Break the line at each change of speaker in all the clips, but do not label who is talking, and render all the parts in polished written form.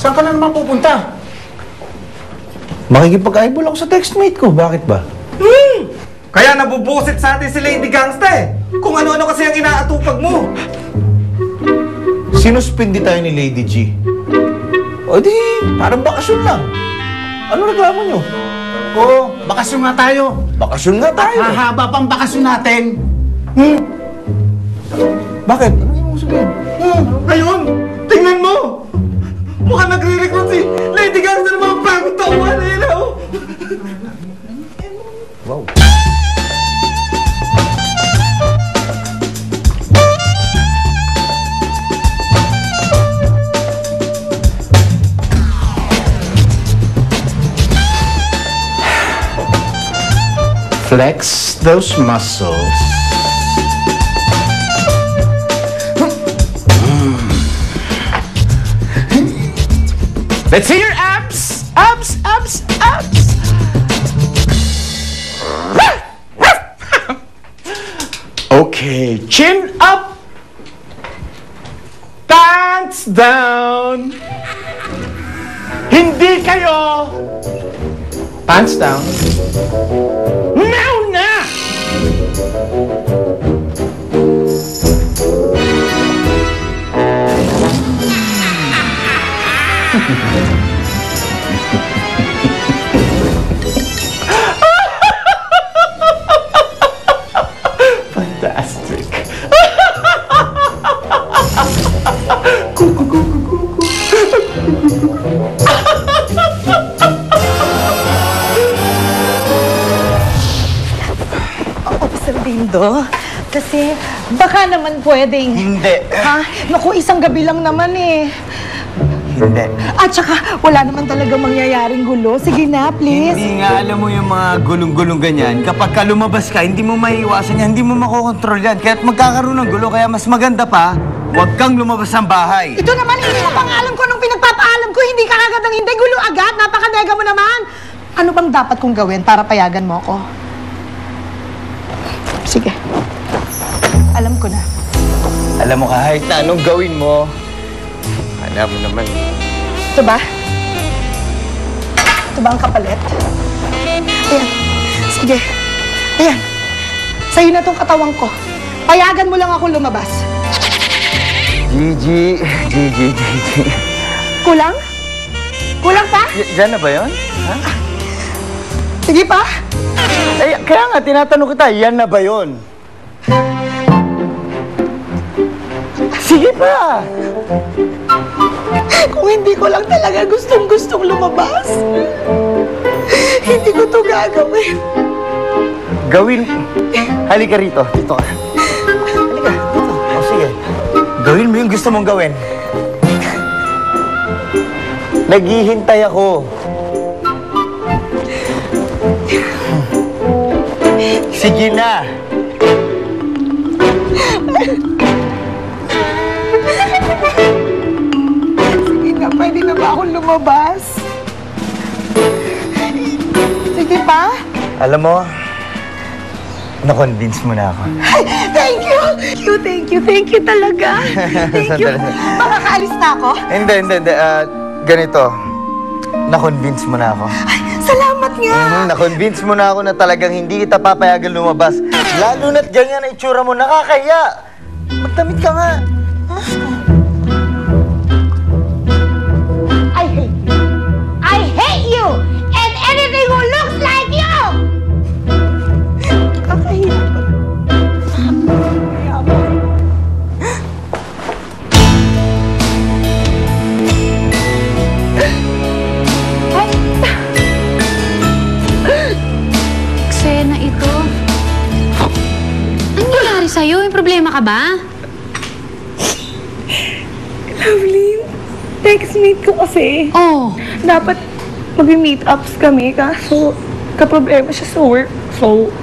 Saan ka na naman pupunta?
Makikipag-eyeball ako sa textmate ko. Bakit ba?
Kaya nabubusit sa atin si Lady Gangsta eh. Kung ano-ano kasi ang inaatupag mo.
Sinuspindi tayo ni Lady G. O di, parang bakasyon lang. Ano reklamo nyo?
Oo, bakasyon nga tayo.
Bakasyon nga tayo.
Hahaba pang bakasyon natin.
Bakit? Ano yung mo sabihin?
Ngayon, tingnan mo! Mukhang nagre-recruit si Lady Gangsta ng mga bagong tauhan eh, no?
Wow. Flex those muscles. Let's see your abs! Abs, abs, abs! Okay, chin up! Pants down! Hindi kayo! Pants down. Now na! Fantastic.
Officer Dindo, kasi baka naman pwedeng...
Hindi.
Ha? Naku, isang gabi lang naman eh.
Hindi.
At saka, wala naman talaga mangyayaring gulo. Sige na, please.
Hindi nga, alam mo yung mga gulong-gulong ganyan, kapag ka lumabas ka, hindi mo maiiwasan yan, hindi mo makokontrol yan. Kaya't magkakaroon ng gulo, kaya mas maganda pa, huwag kang lumabas ng bahay.
Ito naman, hindi mo pang alam ko nung pinagpapaalam ko, hindi ka agad ng hindi. Gulo agad, napakadega mo naman. Ano bang dapat kong gawin para payagan mo ako? Sige. Alam ko na.
Alam mo, kahit na anong gawin mo, alam mo naman.
Ito ba? Ito ba ang kapalit? Ayan. Sige. Ayan. Sa'yo na tong katawang ko. Payagan mo lang ako lumabas.
Gigi.
Kulang? Kulang pa?
Diyan na ba yun? Ha?
Sige pa?
Ay, kaya nga, tinatanong kita, yan na ba yun? Sige pa!
Kung hindi ko lang talaga gustong-gustong lumabas, hindi ko to gagawin.
Gawin. Halika rito. Dito ka. Halika. Dito. O sige. Gawin mo yung gusto mong gawin. Naghihintay ako. Sige na.
Sige na, pwede na ba akong lumabas? Sige pa?
Alam mo, na-convince mo na ako.
Thank you! Thank you talaga. Thank you. Makakaalis na ako?
Hindi. Ganito. Na-convince mo na ako.
Ay, salamat nga.
Na-convince mo na ako na talagang hindi kita papayagan lumabas. Lalo na't ganyan na itsura mo, nakakaya. Magdamit ka nga.
I hate you! And anything who looks like you! Kakahiya pa.
Eksena ito. Anong nangyari sa'yo? May problema ka ba?
Lovely, textmate ko kasi.
Oh.
Dapat mag-meet-ups kami, kaso kaproblema siya sa work. So,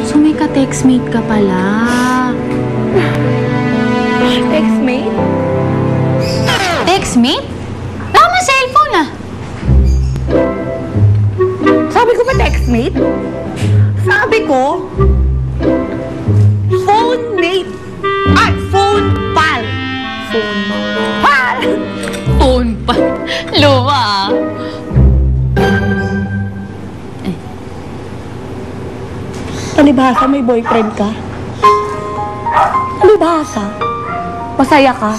So may ka-textmate ka pala.
textmate?
Textmate? Wala mo cellphone ah.
Sabi ko ba textmate? Sabi ko, phone mate. Ay, phone pal. So,
pa. Luma, ah.
Palibhasa, may boyfriend ka? Palibhasa? Masaya ka?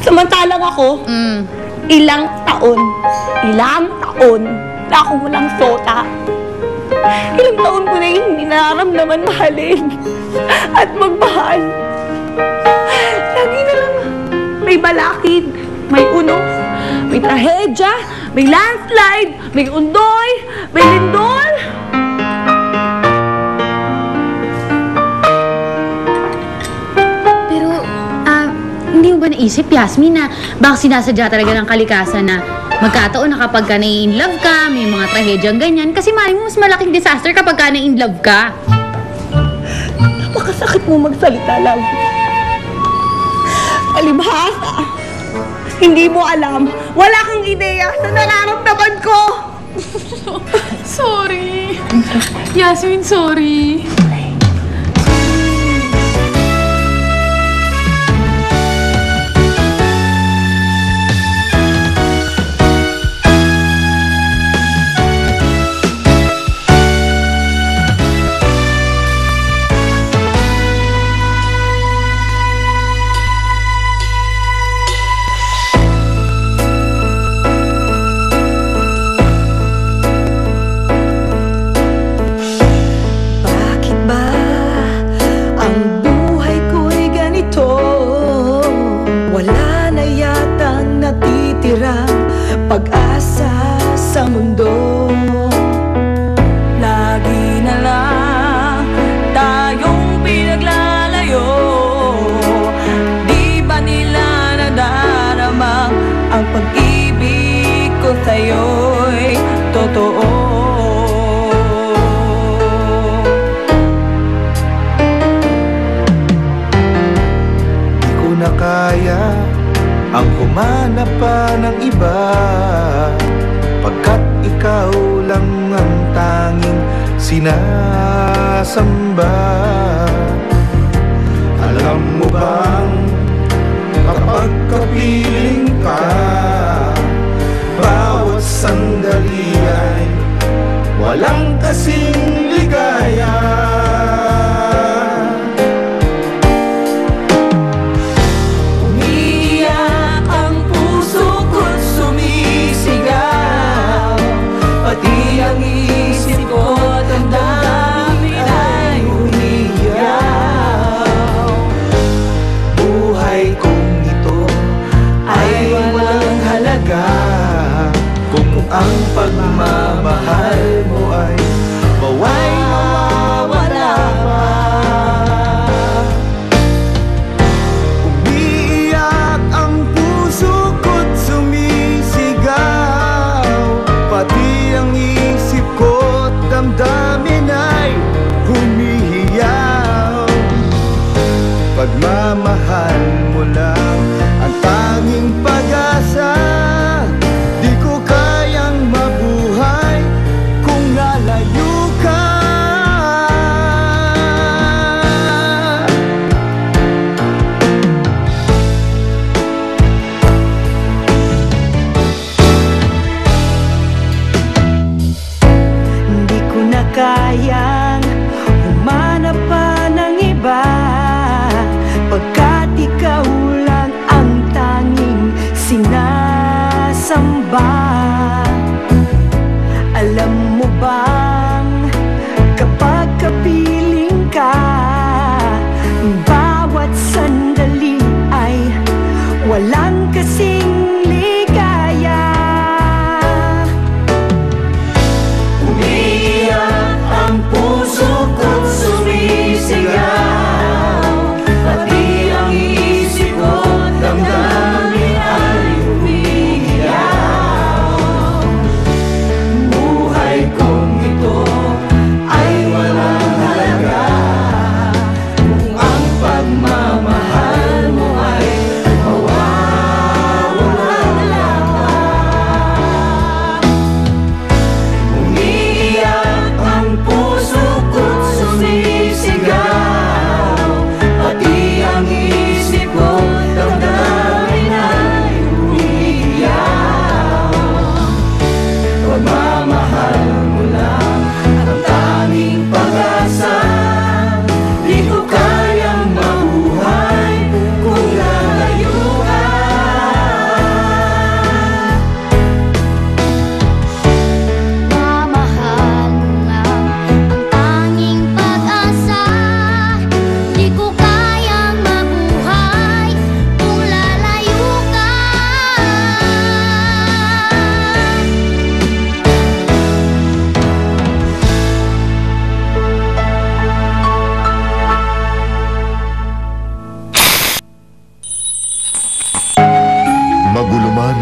Samantalang ako, ilang taon na ako walang sota. Ilang taon ko na yung hindi nararamdaman mahalin at magmahal. Lagi na lang may balakid, may unos, may trahedya, may landslide, may undoy, may lindol.
Pero, hindi mo ba naisip, Yasmin, na baka sinasadya talaga ng kalikasan na magkataon na kapag ka nai-inlove ka, may mga trahedyang ganyan, kasi mali mo mas malaking disaster kapag ka nai-inlove ka.
Napakasakit mo magsalita lang. Alibhasa, hindi mo alam, wala kang ideya sa nararamdaman ko.
Sorry. Yasmin, sorry.
Pag-asa sa mundo. Lagi na lang tayong pinaglalayo. Di ba nila nadarama ang pag-ibig ko sa'yo'y totoo?
Di ko na kaya ang humanap pa ng iba, pagkat ikaw lang ang tanging sinasamba. Alam mo bang kapag kapiling ka, bawat sandali ay walang kasing ligaya.
Ang isip ko at ang damdamin ay umiiyaw.
Buhay kong ito ay walang halaga kung ang pagmamahal mo ay mawawala pa. Umiiyak ang puso ko't sumisigaw, pati ang isip ko't damdamin ay humihiyaw. Pagmamahal mo lang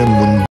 ng mundo.